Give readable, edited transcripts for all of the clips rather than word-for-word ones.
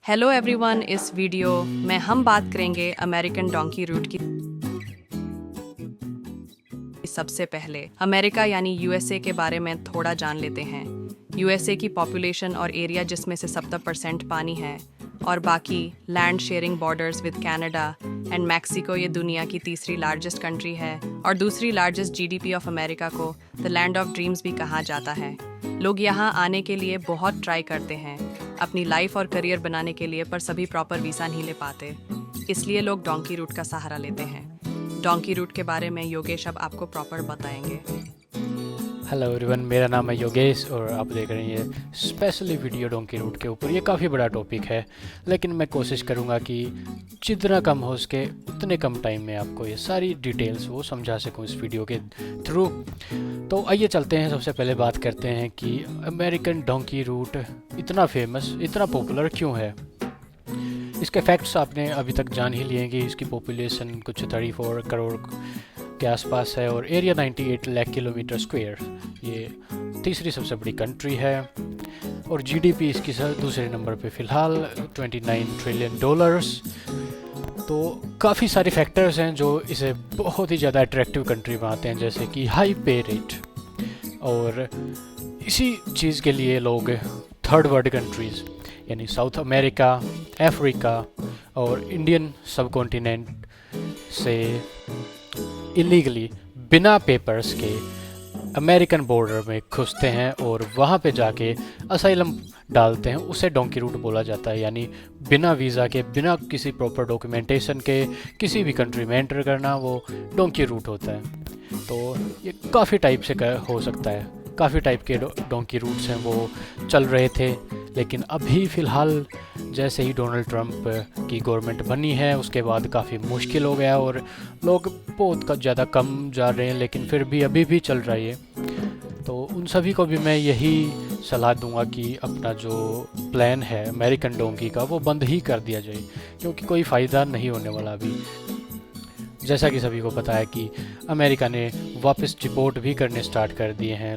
Hello everyone, इस video में हम बात करेंगे अमेरिकन डोंकी रूट की। सबसे पहले अमेरिका यानी यूएसए के बारे में थोड़ा जान लेते हैं। यूएसए की पॉपुलेशन और एरिया जिसमें से 70% पानी है और बाकी land sharing borders with Canada and Mexico. ये दुनिया की तीसरी लार्जेस्ट कंट्री है और दूसरी लार्जेस्ट जीडीपी ऑफ अमेरिका को द लैंड ऑफ ड्रीम्स भी कहा जाता है। लोग यहाँ आने के लिए बहुत ट्राई करते हैं अपनी लाइफ और करियर बनाने के लिए, पर सभी प्रॉपर वीज़ा नहीं ले पाते, इसलिए लोग डोंकी रूट का सहारा लेते हैं। डोंकी रूट के बारे में योगेश अब आपको प्रॉपर बताएंगे। हेलो एवरीवन, मेरा नाम है योगेश और आप देख रहे हैं ये स्पेशली वीडियो डोंकी रूट के ऊपर। ये काफ़ी बड़ा टॉपिक है, लेकिन मैं कोशिश करूँगा कि जितना कम हो सके उतने कम टाइम में आपको ये सारी डिटेल्स वो समझा सकूँ इस वीडियो के थ्रू। तो आइए चलते हैं। सबसे पहले बात करते हैं कि अमेरिकन डोंकी रूट इतना फेमस, इतना पॉपुलर क्यों है। इसके फैक्ट्स आपने अभी तक जान ही लिए कि इसकी पॉपुलेशन कुछ 34 करोड़ के आसपास है और एरिया 98 लाख किलोमीटर स्क्वायर। ये तीसरी सबसे बड़ी कंट्री है और जीडीपी इसकी दूसरे नंबर पे फ़िलहाल $29 ट्रिलियन। तो काफ़ी सारे फैक्टर्स हैं जो इसे बहुत ही ज़्यादा अट्रैक्टिव कंट्री बनाते हैं, जैसे कि हाई पे रेट। और इसी चीज़ के लिए लोग थर्ड वर्ल्ड कंट्रीज़ यानी साउथ अमेरिका, अफ्रीका और इंडियन सब कॉन्टिनेंट से इलीगली बिना पेपर्स के अमेरिकन बॉर्डर में घुसते हैं और वहाँ पे जाके असाइलम डालते हैं। उसे डोंकी रूट बोला जाता है, यानी बिना वीज़ा के, बिना किसी प्रॉपर डॉक्यूमेंटेशन के किसी भी कंट्री में एंटर करना, वो डोंकी रूट होता है। तो ये काफ़ी टाइप से हो सकता है, काफ़ी टाइप के डोंकी रूट्स हैं वो चल रहे थे। लेकिन अभी फ़िलहाल जैसे ही डोनाल्ड ट्रंप की गवर्नमेंट बनी है उसके बाद काफ़ी मुश्किल हो गया और लोग बहुत ज़्यादा कम जा रहे हैं, लेकिन फिर भी अभी भी चल रहा है। तो उन सभी को भी मैं यही सलाह दूंगा कि अपना जो प्लान है अमेरिकन डोंकी का वो बंद ही कर दिया जाए, क्योंकि कोई फ़ायदा नहीं होने वाला अभी। जैसा कि सभी को पता है कि अमेरिका ने वापस डिपोर्ट भी करने स्टार्ट कर दिए हैं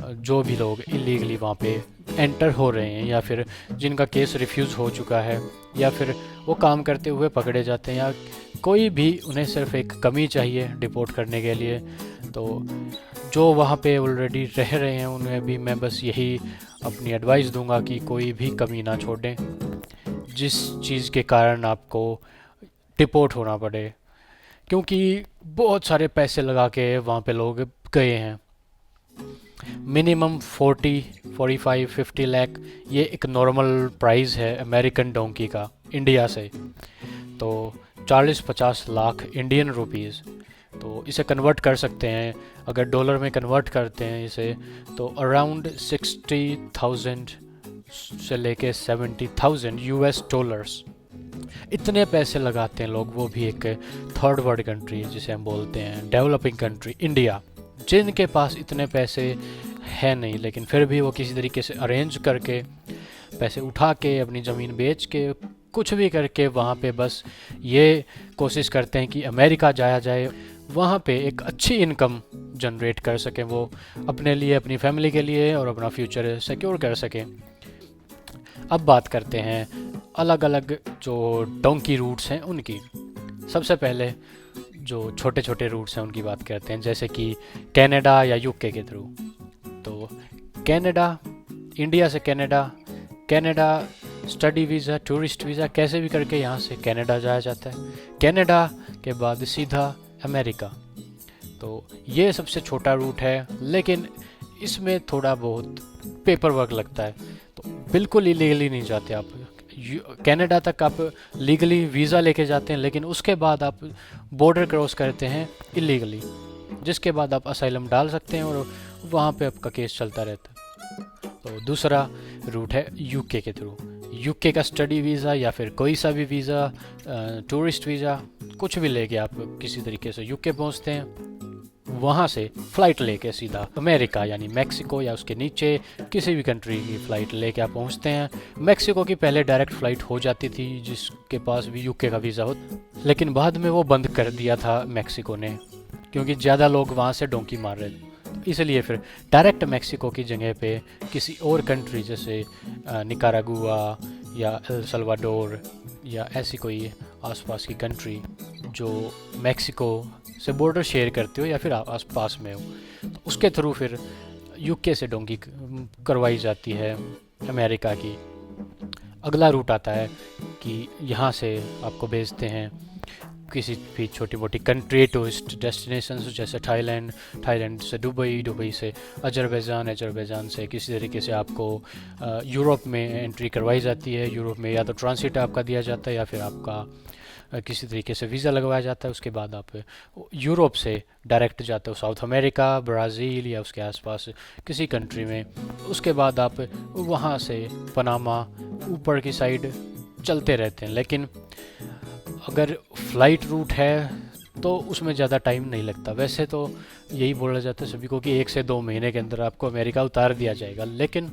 जो भी लोग इलीगली वहाँ पे एंटर हो रहे हैं, या फिर जिनका केस रिफ्यूज़ हो चुका है, या फिर वो काम करते हुए पकड़े जाते हैं, या कोई भी उन्हें सिर्फ एक कमी चाहिए डिपोर्ट करने के लिए। तो जो वहाँ पे ऑलरेडी रह रहे हैं उन्हें भी मैं बस यही अपनी एडवाइस दूंगा कि कोई भी कमी ना छोड़ें जिस चीज़ के कारण आपको डिपोर्ट होना पड़े, क्योंकि बहुत सारे पैसे लगा के वहाँ पे लोग गए हैं। मिनिमम 40-45-50 लाख ये एक नॉर्मल प्राइस है अमेरिकन डोंकी का इंडिया से। तो 40-50 लाख इंडियन रुपीज़, तो इसे कन्वर्ट कर सकते हैं। अगर डॉलर में कन्वर्ट करते हैं इसे तो अराउंड 60,000 से लेके 70,000 यूएस डॉलर्स, इतने पैसे लगाते हैं लोग, वो भी एक थर्ड वर्ल्ड कंट्री जिसे हम बोलते हैं डेवलपिंग कंट्री इंडिया, जिनके पास इतने पैसे हैं नहीं, लेकिन फिर भी वो किसी तरीके से अरेंज करके पैसे उठा के अपनी ज़मीन बेच के कुछ भी करके वहाँ पे बस ये कोशिश करते हैं कि अमेरिका जाया जाए, वहाँ पे एक अच्छी इनकम जनरेट कर सकें वो अपने लिए, अपनी फैमिली के लिए, और अपना फ्यूचर सिक्योर कर सकें। अब बात करते हैं अलग अलग जो डोंकी रूट्स हैं उनकी। सबसे पहले जो छोटे छोटे रूट्स हैं उनकी बात करते हैं, जैसे कि कनाडा या यूके के थ्रू। तो कनाडा, इंडिया से Canada study visa, tourist visa, कैसे भी करके यहाँ से कनाडा जाया जाता है। कनाडा के बाद सीधा अमेरिका। तो ये सबसे छोटा रूट है, लेकिन इसमें थोड़ा बहुत पेपर वर्क लगता है। तो बिल्कुल इलीगली नहीं जाते आप कनाडा तक, आप लीगली वीज़ा लेके जाते हैं, लेकिन उसके बाद आप बॉर्डर क्रॉस करते हैं इलीगली, जिसके बाद आप असाइलम डाल सकते हैं और वहाँ पे आपका केस चलता रहता है। तो दूसरा रूट है यूके के थ्रू। यूके का स्टडी वीज़ा या फिर कोई सा भी वीज़ा, टूरिस्ट वीज़ा, कुछ भी लेके आप किसी तरीके से यूके पहुँचते हैं। वहाँ से फ़्लाइट लेके सीधा अमेरिका यानी मैक्सिको या उसके नीचे किसी भी कंट्री की फ़्लाइट लेके आप पहुँचते हैं। मैक्सिको की पहले डायरेक्ट फ़्लाइट हो जाती थी जिसके पास भी यूके का वीज़ा हो, लेकिन बाद में वो बंद कर दिया था मैक्सिको ने, क्योंकि ज़्यादा लोग वहाँ से डोंकी मार रहे थे। इसलिए फिर डायरेक्ट मैक्सिको की जगह पे किसी और कंट्री जैसे निकारागुआ या एल सल्वाडोर या ऐसी कोई आसपास की कंट्री जो मैक्सिको से बॉर्डर शेयर करती हो या फिर आस पास में हो, तो उसके थ्रू फिर यूके से डोंकी करवाई जाती है अमेरिका की। अगला रूट आता है कि यहाँ से आपको भेजते हैं किसी भी छोटी मोटी कंट्री टूरिस्ट डेस्टिनेशंस जैसे थाईलैंड से दुबई, दुबई से अजरबैजान से किसी तरीके से आपको यूरोप में एंट्री करवाई जाती है। यूरोप में या तो ट्रांसिट आपका दिया जाता है या फिर आपका किसी तरीके से वीज़ा लगवाया जाता है। उसके बाद आप यूरोप से डायरेक्ट जाते हो साउथ अमेरिका, ब्राज़ील या उसके आसपास किसी कंट्री में। उसके बाद आप वहाँ से पनामा ऊपर की साइड चलते रहते हैं। लेकिन अगर फ़्लाइट रूट है तो उसमें ज़्यादा टाइम नहीं लगता। वैसे तो यही बोला जाता है सभी को कि 1 से 2 महीने के अंदर आपको अमेरिका उतार दिया जाएगा, लेकिन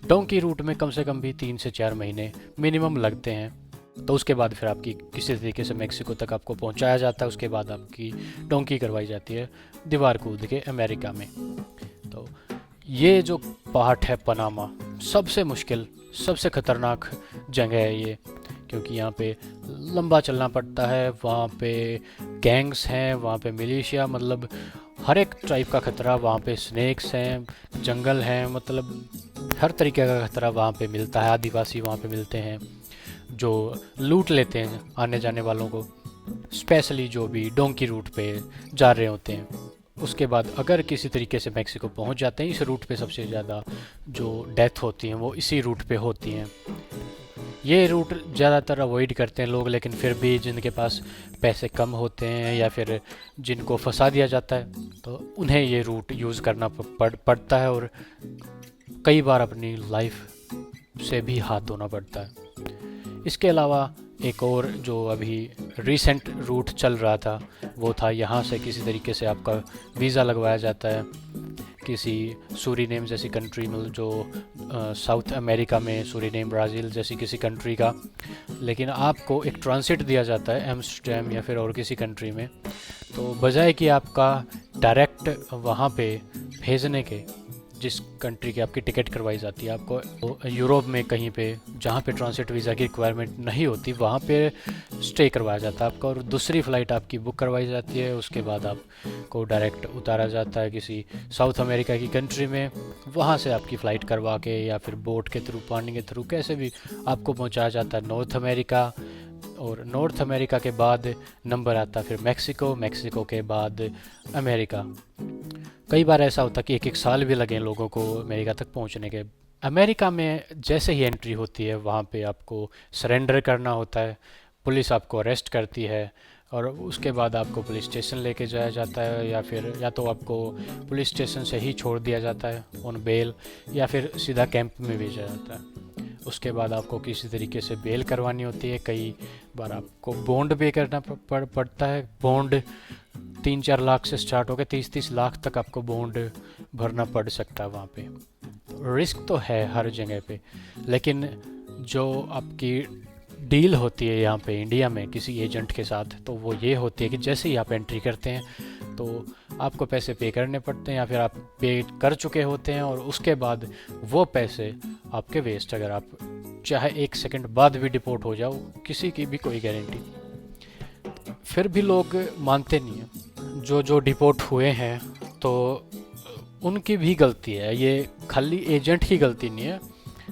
डोंकी रूट में कम से कम भी 3 से 4 महीने मिनिमम लगते हैं। तो उसके बाद फिर आपकी किसी तरीके से मैक्सिको तक आपको पहुंचाया जाता है। उसके बाद आपकी डोंकी करवाई जाती है दीवार कूद के अमेरिका में। तो ये जो पार्ट है पनामा, सबसे मुश्किल, सबसे ख़तरनाक जगह है ये, क्योंकि यहाँ पे लंबा चलना पड़ता है। वहाँ पे गैंग्स हैं, वहाँ पे मिलिशिया, मतलब हर एक टाइप का ख़तरा। वहाँ पे स्नेक्स हैं, जंगल हैं, मतलब हर तरीके का ख़तरा वहाँ पे मिलता है। आदिवासी वहाँ पे मिलते हैं जो लूट लेते हैं आने जाने वालों को, स्पेशली जो भी डोंकी रूट पे जा रहे होते हैं। उसके बाद अगर किसी तरीके से मैक्सिको पहुंच जाते हैं, इस रूट पे सबसे ज़्यादा जो डेथ होती हैं वो इसी रूट पे होती हैं। ये रूट ज़्यादातर अवॉइड करते हैं लोग, लेकिन फिर भी जिनके पास पैसे कम होते हैं या फिर जिनको फंसा दिया जाता है तो उन्हें ये रूट यूज़ करना पड़ता है और कई बार अपनी लाइफ से भी हाथ धोना पड़ता है। इसके अलावा एक और जो अभी रिसेंट रूट चल रहा था वो था यहाँ से किसी तरीके से आपका वीज़ा लगवाया जाता है किसी सूरीनेम जैसी कंट्री में, जो साउथ अमेरिका में सूरीनेम, ब्राज़ील जैसी किसी कंट्री का। लेकिन आपको एक ट्रांसिट दिया जाता है एम्स्टर्डम या फिर और किसी कंट्री में। तो बजाय कि आपका डायरेक्ट वहाँ पे भेजने के, जिस कंट्री की आपकी टिकट करवाई जाती है, आपको यूरोप में कहीं पे जहाँ पे ट्रांसिट वीज़ा की रिक्वायरमेंट नहीं होती वहाँ पे स्टे करवाया जाता है आपका, और दूसरी फ़्लाइट आपकी बुक करवाई जाती है। उसके बाद आपको डायरेक्ट उतारा जाता है किसी साउथ अमेरिका की कंट्री में। वहाँ से आपकी फ़्लाइट करवा के या फिर बोट के थ्रू, पानी के थ्रू, कैसे भी आपको पहुँचाया जाता है नॉर्थ अमेरिका। और नॉर्थ अमेरिका के बाद नंबर आता है फिर मैक्सिको, मैक्सिको के बाद अमेरिका। कई बार ऐसा होता कि 1-1 साल भी लगे लोगों को अमेरिका तक पहुंचने के। अमेरिका में जैसे ही एंट्री होती है वहाँ पे आपको सरेंडर करना होता है, पुलिस आपको अरेस्ट करती है और उसके बाद आपको पुलिस स्टेशन लेके जाया जाता है, या फिर या तो आपको पुलिस स्टेशन से ही छोड़ दिया जाता है ऑन बेल, या फिर सीधा कैंप में भेजा जाता है। उसके बाद आपको किसी तरीके से बेल करवानी होती है। कई बार आपको बॉन्ड पे करना पड़ता है। बॉन्ड 3-4 लाख से स्टार्ट होकर 30-30 लाख तक आपको बॉन्ड भरना पड़ सकता है वहाँ पे। रिस्क तो है हर जगह पे, लेकिन जो आपकी डील होती है यहाँ पे इंडिया में किसी एजेंट के साथ, तो वो ये होती है कि जैसे ही आप एंट्री करते हैं तो आपको पैसे पे करने पड़ते हैं, या फिर आप पे कर चुके होते हैं और उसके बाद वो पैसे आपके वेस्ट। अगर आप चाहे 1 सेकंड बाद भी डिपोर्ट हो जाओ, किसी की भी कोई गारंटी, फिर भी लोग मानते नहीं हैं। जो डिपोर्ट हुए हैं तो उनकी भी गलती है, ये खाली एजेंट की गलती नहीं है।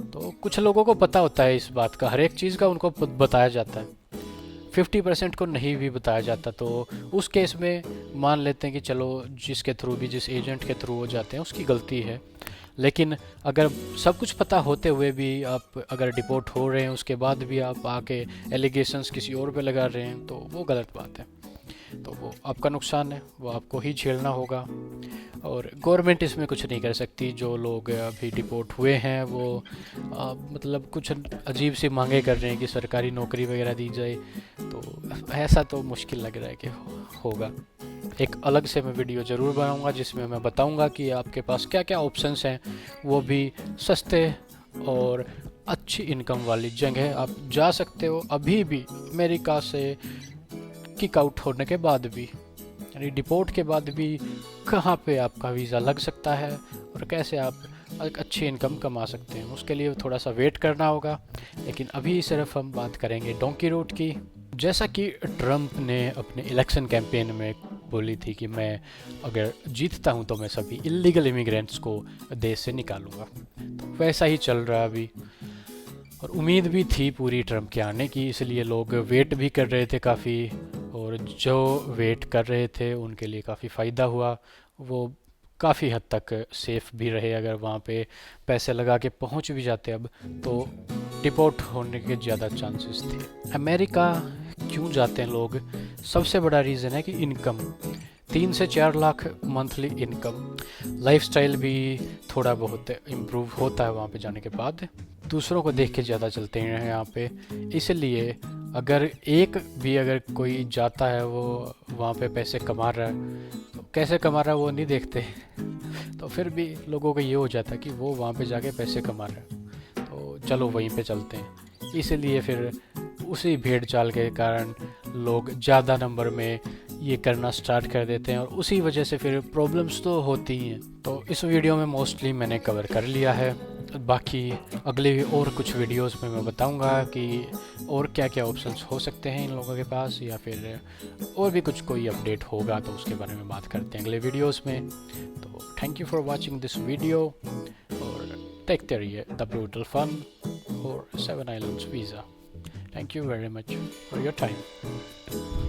तो कुछ लोगों को पता होता है इस बात का, हर एक चीज़ का उनको बताया जाता है, 50% को नहीं भी बताया जाता। तो उस केस में मान लेते हैं कि चलो जिसके थ्रू भी, जिस एजेंट के थ्रू वो जाते हैं उसकी गलती है। लेकिन अगर सब कुछ पता होते हुए भी आप अगर डिपोर्ट हो रहे हैं, उसके बाद भी आप आके एलिगेशंस किसी और पे लगा रहे हैं, तो वो गलत बात है। तो वो आपका नुकसान है, वो आपको ही झेलना होगा और गवर्नमेंट इसमें कुछ नहीं कर सकती। जो लोग अभी डिपोर्ट हुए हैं वो मतलब कुछ अजीब सी मांगे कर रहे हैं कि सरकारी नौकरी वगैरह दी जाए, तो ऐसा तो मुश्किल लग रहा है कि होगा। एक अलग से मैं वीडियो ज़रूर बनाऊंगा जिसमें मैं बताऊंगा कि आपके पास क्या क्या ऑप्शंस हैं, वो भी सस्ते और अच्छी इनकम वाली जगह आप जा सकते हो अभी भी अमेरिका से किक आउट होने के बाद भी, यानी डिपोर्ट के बाद भी कहाँ पे आपका वीज़ा लग सकता है और कैसे आप एक अच्छी इनकम कमा सकते हैं। उसके लिए थोड़ा सा वेट करना होगा, लेकिन अभी सिर्फ हम बात करेंगे डोंकी रूट की। जैसा कि ट्रम्प ने अपने इलेक्शन कैंपेन में बोली थी कि मैं अगर जीतता हूं तो मैं सभी इलीगल इमिग्रेंट्स को देश से निकालूंगा, तो वैसा ही चल रहा अभी। और उम्मीद भी थी पूरी ट्रम्प के आने की, इसलिए लोग वेट भी कर रहे थे काफ़ी, और जो वेट कर रहे थे उनके लिए काफ़ी फ़ायदा हुआ। वो काफ़ी हद तक सेफ़ भी रहे। अगर वहाँ पे पैसे लगा के पहुँच भी जाते अब, तो डिपोर्ट होने के ज़्यादा चांसेस थे। अमेरिका क्यों जाते हैं लोग? सबसे बड़ा रीज़न है कि इनकम, 3 से 4 लाख मंथली इनकम। लाइफस्टाइल भी थोड़ा बहुत इम्प्रूव होता है वहाँ पे जाने के बाद। दूसरों को देख के ज़्यादा चलते हैं यहाँ पे, इसलिए अगर अगर कोई जाता है वो वहाँ पे पैसे कमा रहा है, तो कैसे कमा रहा है वो नहीं देखते। तो फिर भी लोगों को ये हो जाता है कि वो वहाँ पे जाके पैसे कमा रहा है, तो चलो वहीं पे चलते हैं। इसलिए फिर उसी भेड़ चाल के कारण लोग ज़्यादा नंबर में ये करना स्टार्ट कर देते हैं, और उसी वजह से फिर प्रॉब्लम्स तो होती ही हैं। तो इस वीडियो में मोस्टली मैंने कवर कर लिया है। बाकी अगले और कुछ वीडियोस में मैं बताऊंगा कि और क्या क्या ऑप्शंस हो सकते हैं इन लोगों के पास, या फिर और भी कुछ कोई अपडेट होगा तो उसके बारे में बात करते हैं अगले वीडियोस में। तो thank you for watching this video, और देखते रहिए द ब्रूटल फन और 7 islands visa. Thank you very much for your time.